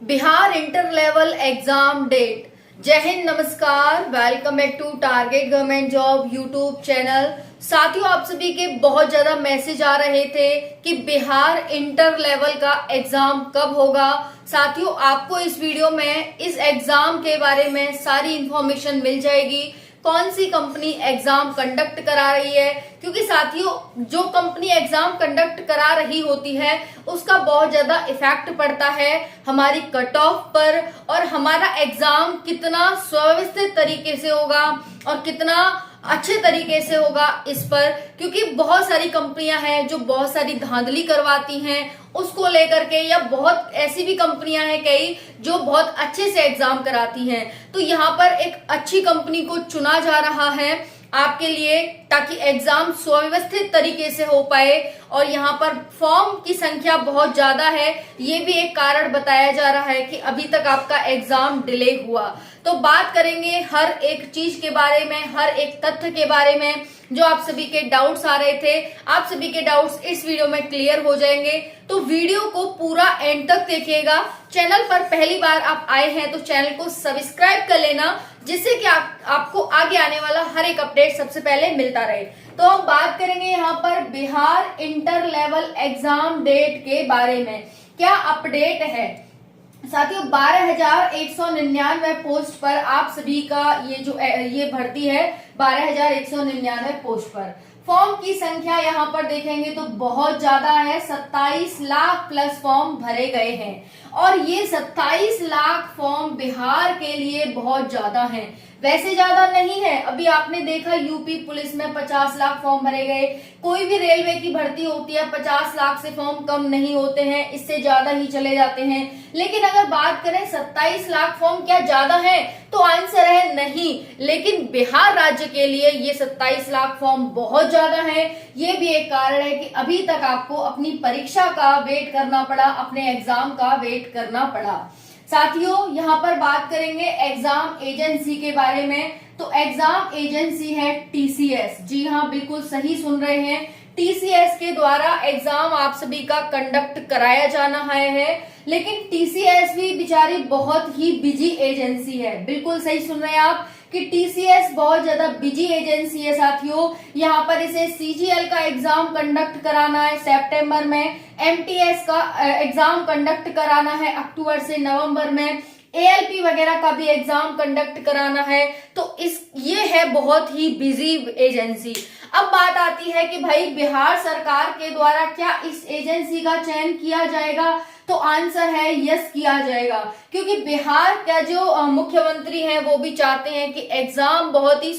Bihar inter level exam date. जय हिंद, नमस्कार, welcome back to target government job YouTube channel. साथियों, आप सभी के बहुत ज्यादा मैसेज आ रहे थे कि बिहार इंटर लेवल का एग्जाम कब होगा। साथियों, आपको इस वीडियो में इस एग्जाम के बारे में सारी इंफॉर्मेशन मिल जाएगी। कौन सी कंपनी एग्जाम कंडक्ट करा रही है, क्योंकि साथियों जो कंपनी एग्जाम कंडक्ट करा रही होती है उसका बहुत ज्यादा इफेक्ट पड़ता है हमारी कट ऑफ पर, और हमारा एग्जाम कितना सुव्यवस्थित तरीके से होगा और कितना अच्छे तरीके से होगा इस पर। क्योंकि बहुत सारी कंपनियां हैं जो बहुत सारी धांधली करवाती हैं उसको लेकर के, या बहुत ऐसी भी कंपनियां हैं कई जो बहुत अच्छे से एग्जाम कराती हैं। तो यहाँ पर एक अच्छी कंपनी को चुना जा रहा है आपके लिए, ताकि एग्जाम सुव्यवस्थित तरीके से हो पाए। और यहाँ पर फॉर्म की संख्या बहुत ज्यादा है, ये भी एक कारण बताया जा रहा है कि अभी तक आपका एग्जाम डिले हुआ। तो बात करेंगे हर एक चीज के बारे में, हर एक तथ्य के बारे में। जो आप सभी के डाउट्स आ रहे थे, आप सभी के डाउट्स इस वीडियो में क्लियर हो जाएंगे। तो वीडियो को पूरा एंड तक देखिएगा। चैनल पर पहली बार आप आए हैं तो चैनल को सब्सक्राइब कर लेना, जिससे कि आपको आगे आने वाला हर एक अपडेट सबसे पहले मिलता रहे। तो हम बात करेंगे यहाँ पर Bihar inter level exam date के बारे में। क्या अपडेट है साथियों? 12,199 पोस्ट पर आप सभी का ये भर्ती है। 12,199 पोस्ट पर फॉर्म की संख्या यहाँ पर देखेंगे तो बहुत ज्यादा है। 27 लाख प्लस फॉर्म भरे गए हैं, और ये 27 लाख फॉर्म बिहार के लिए बहुत ज्यादा हैं। वैसे ज्यादा नहीं है। अभी आपने देखा यूपी पुलिस में 50 लाख फॉर्म भरे गए। कोई भी रेलवे की भर्ती होती है 50 लाख से फॉर्म कम नहीं होते हैं, इससे ज्यादा ही चले जाते हैं। लेकिन अगर बात करें 27 लाख फॉर्म क्या ज्यादा है, तो आंसर है नहीं। लेकिन बिहार राज्य के लिए ये 27 लाख फॉर्म बहुत ज्यादा है। ये भी एक कारण है कि अभी तक आपको अपनी परीक्षा का वेट करना पड़ा, अपने एग्जाम का वेट करना पड़ा। साथियों, यहाँ पर बात करेंगे एग्जाम एजेंसी के बारे में। तो एग्जाम एजेंसी है टीसीएस। जी हाँ, बिल्कुल सही सुन रहे हैं। टीसीएस के द्वारा एग्जाम आप सभी का कंडक्ट कराया जाना है। लेकिन टीसीएस भी बेचारी बहुत ही बिजी एजेंसी है। बिल्कुल सही सुन रहे हैं आप कि टीसीएस बहुत ज्यादा बिजी एजेंसी है। साथियों, यहाँ पर इसे सीजीएल का एग्जाम कंडक्ट कराना है सितंबर में, एमटीएस का एग्जाम कंडक्ट कराना है अक्टूबर से नवंबर में, एएलपी वगैरह का भी एग्जाम कंडक्ट कराना है। तो ये है बहुत ही बिजी एजेंसी। अब बात आती है कि भाई बिहार सरकार के द्वारा क्या इस एजेंसी का चयन किया जाएगा? तो आंसर है यस, किया जाएगा। क्योंकि बिहार का जो मुख्यमंत्री हैं वो भी चाहते हैं कि एग्जाम बहुत ही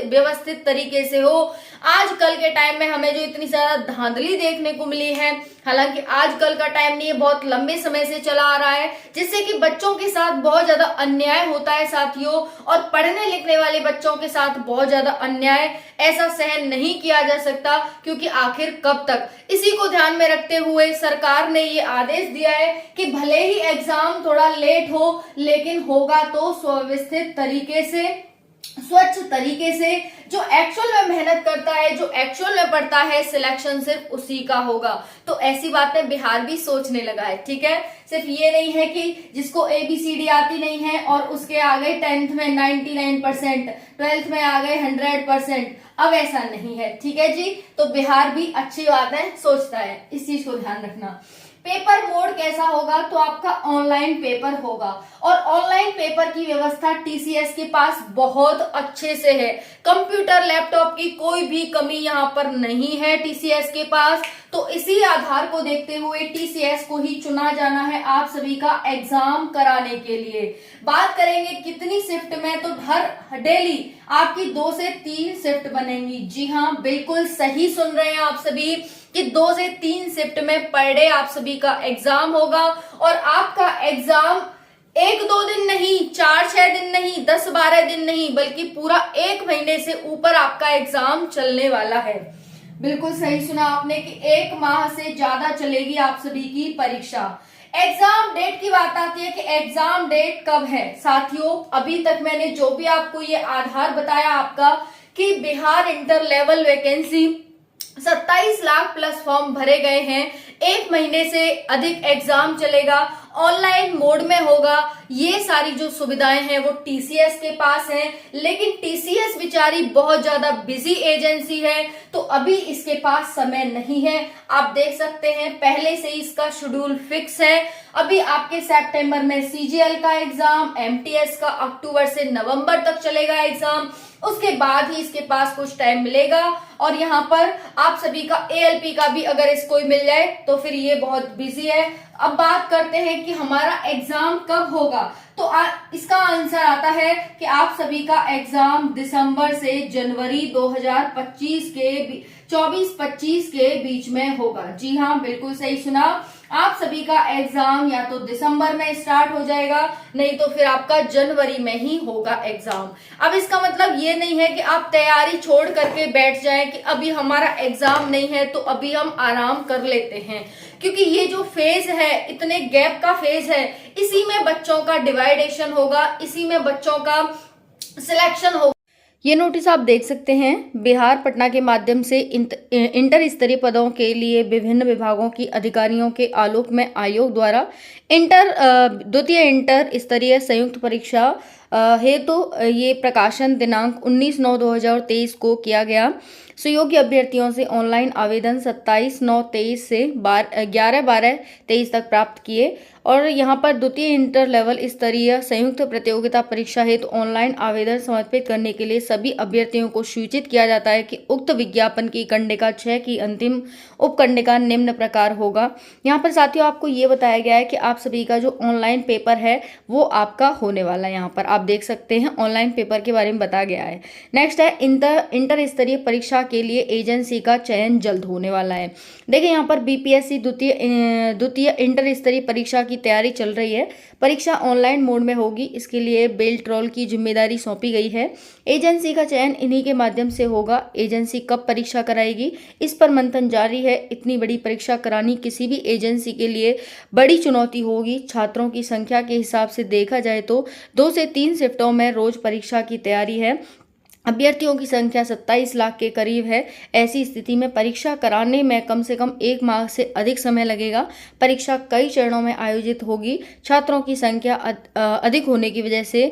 व्यवस्थित तरीके से हो। आजकल के टाइम में हमें जो इतनी ज्यादा धांधली देखने को मिली है, हालांकि आजकल का टाइम नहीं है, बहुत लंबे समय से चला आ रहा है, जिससे कि बच्चों के साथ बहुत ज्यादा अन्याय होता है साथियों। और पढ़ने लिखने वाले बच्चों के साथ बहुत ज्यादा अन्याय ऐसा सहन नहीं किया जा सकता, क्योंकि आखिर कब तक। इसी को ध्यान में रखते हुए सरकार ने ये आदेश दिया है कि भले ही एग्जाम थोड़ा लेट हो, लेकिन होगा तो सुव्यवस्थित तरीके से, स्वच्छ तरीके से। जो एक्चुअल में मेहनत करता है, जो एक्चुअल में पढ़ता है, सिलेक्शन सिर्फ उसी का होगा। तो ऐसी बातें बिहार भी सोचने लगा है। ठीक है, सिर्फ ये नहीं है कि जिसको ABCD आती नहीं है और उसके आ गए 10th में 99%, 12th में आ गए 100%। अब ऐसा नहीं है। ठीक है जी, तो बिहार भी अच्छी बातें सोचता है, इस चीज को ध्यान रखना। पेपर मोड कैसा होगा? तो आपका ऑनलाइन पेपर होगा, और ऑनलाइन पेपर की व्यवस्था टीसीएस के पास बहुत अच्छे से है। कंप्यूटर लैपटॉप की कोई भी कमी यहाँ पर नहीं है टीसीएस के पास। तो इसी आधार को देखते हुए टीसीएस को ही चुना जाना है आप सभी का एग्जाम कराने के लिए। बात करेंगे कितनी शिफ्ट में, तो हर डेली आपकी 2 से 3 शिफ्ट बनेंगी। जी हाँ, बिल्कुल सही सुन रहे हैं आप सभी कि 2 से 3 शिफ्ट में पर डे आप सभी का एग्जाम होगा। और आपका एग्जाम 1-2 दिन नहीं, 4-6 दिन नहीं, 10-12 दिन नहीं, बल्कि पूरा 1 महीने से ऊपर आपका एग्जाम चलने वाला है। बिल्कुल सही सुना आपने कि 1 माह से ज्यादा चलेगी आप सभी की परीक्षा। एग्जाम डेट की बात आती है कि एग्जाम डेट कब है। साथियों, अभी तक मैंने जो भी आपको ये आधार बताया आपका कि Bihar inter level vacancy 27 lakh plus form भरे गए हैं, 1 महीने से अधिक एग्जाम चलेगा, ऑनलाइन मोड में होगा। ये सारी जो सुविधाएं हैं वो टीसीएस के पास हैं, लेकिन टीसीएस बेचारी बहुत ज्यादा बिजी एजेंसी है, तो अभी इसके पास समय नहीं है। आप देख सकते हैं पहले से ही इसका शेड्यूल फिक्स है। अभी आपके सितंबर में सीजीएल का एग्जाम, एमटीएस का अक्टूबर से नवंबर तक चलेगा एग्जाम, उसके बाद ही इसके पास कुछ टाइम मिलेगा। और यहाँ पर आप सभी का एएलपी का भी अगर इसको मिल जाए तो फिर ये बहुत बिजी है। अब बात करते हैं कि हमारा एग्जाम कब होगा, तो इसका आंसर आता है कि आप सभी का एग्जाम दिसंबर से जनवरी 2025 के 24-25 के बीच में होगा। जी हाँ, बिल्कुल सही सुना। आप सभी का एग्जाम या तो दिसंबर में स्टार्ट हो जाएगा, नहीं तो फिर आपका जनवरी में ही होगा एग्जाम। अब इसका मतलब ये नहीं है कि आप तैयारी छोड़ करके बैठ जाएं कि अभी हमारा एग्जाम नहीं है तो अभी हम आराम कर लेते हैं, क्योंकि ये जो फेज है, इतने गैप का फेज है, इसी में बच्चों का डिवाइडेशन होगा, इसी में बच्चों का सिलेक्शन होगा। ये नोटिस आप देख सकते हैं, बिहार पटना के माध्यम से इंटर स्तरीय पदों के लिए विभिन्न विभागों की अधिकारियों के आलोक में आयोग द्वारा द्वितीय इंटर स्तरीय संयुक्त परीक्षा हेतु ये प्रकाशन दिनांक 19/9/2023 को किया गया। सुयोग्य अभ्यर्थियों से ऑनलाइन आवेदन 27/9/23 से 11/12/23 तक प्राप्त किए। और यहाँ पर द्वितीय इंटर लेवल स्तरीय संयुक्त प्रतियोगिता परीक्षा हेतु ऑनलाइन आवेदन समर्पित करने के लिए सभी अभ्यर्थियों को सूचित किया जाता है कि उक्त विज्ञापन की कंडिका 6 की अंतिम उपकंडिका निम्न प्रकार होगा। यहाँ पर साथियों आपको ये बताया गया है कि आप सभी का जो ऑनलाइन पेपर है वो आपका होने वाला है। यहाँ पर आप देख सकते हैं ऑनलाइन पेपर के बारे में बताया गया है। नेक्स्ट है इंटर स्तरीय परीक्षा के लिए एजेंसी का चयन जल्द होने वाला है। देखिए यहाँ पर बीपीएससी द्वितीय इंटर स्तरीय परीक्षा की तैयारी चल रही है। परीक्षा ऑनलाइन मोड में होगी, इसके लिए बेल्ट्रॉल की जिम्मेदारी सौंपी गई है। एजेंसी का चयन इन्हीं के माध्यम से होगा। एजेंसी कब परीक्षा कराएगी, इस पर मंथन जारी है। इतनी बड़ी परीक्षा करानी किसी भी एजेंसी के लिए बड़ी चुनौती होगी। छात्रों की संख्या के हिसाब से देखा जाए तो 2 से 3 शिफ्टों में रोज परीक्षा की तैयारी है। अभ्यर्थियों की संख्या 27 लाख के करीब है। ऐसी स्थिति में परीक्षा कराने में कम से कम 1 माह से अधिक समय लगेगा। परीक्षा कई चरणों में आयोजित होगी। छात्रों की संख्या अधिक होने की वजह से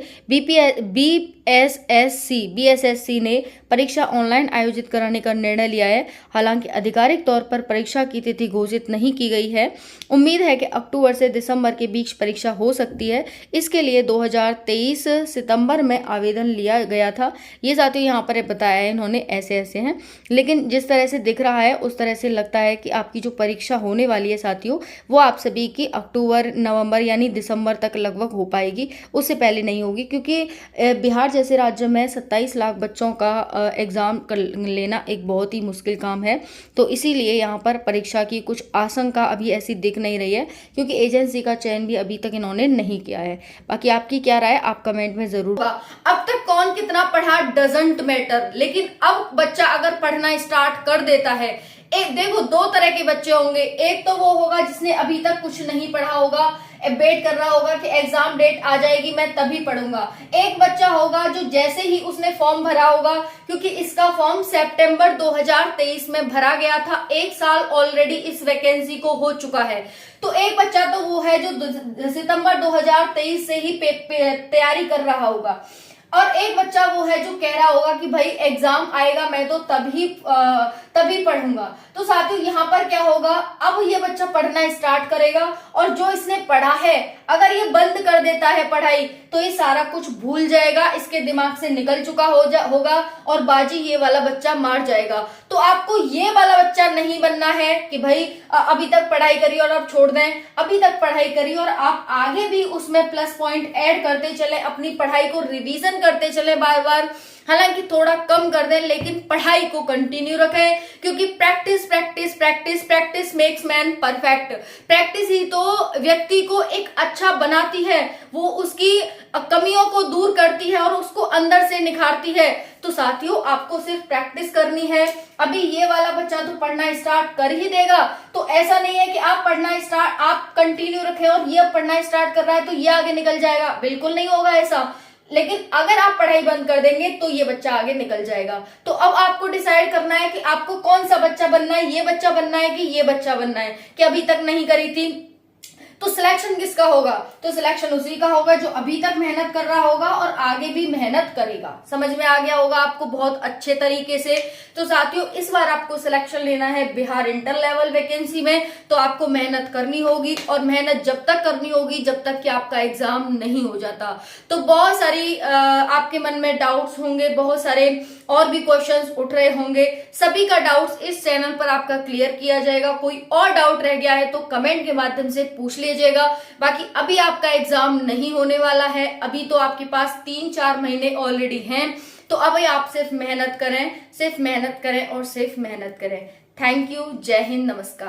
बीएसएससी ने परीक्षा ऑनलाइन आयोजित कराने का निर्णय लिया है। हालांकि आधिकारिक तौर पर परीक्षा की तिथि घोषित नहीं की गई है। उम्मीद है कि अक्टूबर से दिसंबर के बीच परीक्षा हो सकती है। इसके लिए 2023 सितंबर में आवेदन लिया गया था। ये साथियों यहाँ पर बताया है इन्होंने, ऐसे हैं, लेकिन जिस तरह से दिख रहा है उस तरह से लगता है कि आपकी जो परीक्षा होने वाली है साथियों, वो आप सभी की अक्टूबर नवंबर यानी दिसंबर तक लगभग हो पाएगी, उससे पहले नहीं होगी। क्योंकि बिहार जैसे राज्य में 27 लाख बच्चों का एग्जाम कर लेना एक बहुत ही मुश्किल काम है। तो इसीलिए यहाँ पर परीक्षा की कुछ आशंका अभी ऐसी दिख नहीं रही है, क्योंकि एजेंसी का चयन भी अभी तक इन्होंने नहीं किया है। बाकी आपकी क्या राय, आप कमेंट में जरूर। अब तक कौन कितना पढ़ा डजंट मैटर, लेकिन अब बच्चा अगर पढ़ना स्टार्ट कर देता है, एक देखो 2 तरह के बच्चे होंगे। एक तो वो होगा जिसने अभी तक कुछ नहीं पढ़ा होगा, वेट कर रहा होगा कि एग्जाम डेट आ जाएगी मैं तभी पढ़ूंगा। एक बच्चा होगा जो जैसे ही उसने फॉर्म भरा होगा, क्योंकि इसका फॉर्म सितंबर 2023 में भरा गया था, 1 साल ऑलरेडी इस वैकेंसी को हो चुका है। तो एक बच्चा तो वो है जो सितंबर 2023 से ही तैयारी कर रहा होगा, और एक बच्चा वो है जो कह रहा होगा कि भाई एग्जाम आएगा मैं तो तभी पढ़ूंगा। तो साथियों यहाँ पर क्या होगा, अब ये बच्चा पढ़ना स्टार्ट करेगा, और जो इसने पढ़ा है अगर ये बंद कर देता है पढ़ाई तो ये सारा कुछ भूल जाएगा, इसके दिमाग से निकल चुका होगा और बाजी ये वाला बच्चा मार जाएगा। तो आपको ये वाला बच्चा नहीं बनना है कि भाई अभी तक पढ़ाई करी और अब छोड़ दें। अभी तक पढ़ाई करी और आप आगे भी उसमें प्लस पॉइंट ऐड करते चले, अपनी पढ़ाई को रिवीजन करते चले बार बार। हालांकि थोड़ा कम कर दें लेकिन पढ़ाई को कंटिन्यू रखें, क्योंकि practice practice practice practice makes man perfect. Practice ही तो व्यक्ति को एक अच्छा बनाती है, वो उसकी कमियों को दूर करती है और उसको अंदर से निखारती है। तो साथियों आपको सिर्फ प्रैक्टिस करनी है। अभी ये वाला बच्चा तो पढ़ना स्टार्ट कर ही देगा, तो ऐसा नहीं है कि आप कंटिन्यू रखें और ये पढ़ना स्टार्ट कर रहा है तो ये आगे निकल जाएगा, बिल्कुल नहीं होगा ऐसा। लेकिन अगर आप पढ़ाई बंद कर देंगे तो ये बच्चा आगे निकल जाएगा। तो अब आपको डिसाइड करना है कि आपको कौन सा बच्चा बनना है, ये बच्चा बनना है कि ये बच्चा बनना है, कि अभी तक नहीं करी थी तो सिलेक्शन किसका होगा? तो सिलेक्शन उसी का होगा जो अभी तक मेहनत कर रहा होगा और आगे भी मेहनत करेगा। समझ में आ गया होगा आपको बहुत अच्छे तरीके से। तो साथियों, इस बार आपको सिलेक्शन लेना है बिहार इंटर लेवल वैकेंसी में, तो आपको मेहनत करनी होगी और मेहनत जब तक करनी होगी जब तक कि आपका एग्जाम नहीं हो जाता। तो बहुत सारी आपके मन में डाउट्स होंगे, बहुत सारे और भी क्वेश्चंस उठ रहे होंगे, सभी का डाउट्स इस चैनल पर आपका क्लियर किया जाएगा। कोई और डाउट रह गया है तो कमेंट के माध्यम से पूछ लीजिएगा। बाकी अभी आपका एग्जाम नहीं होने वाला है, अभी तो आपके पास 3-4 महीने ऑलरेडी हैं। तो अब आप सिर्फ मेहनत करें, सिर्फ मेहनत करें और सिर्फ मेहनत करें। थैंक यू, जय हिंद, नमस्कार।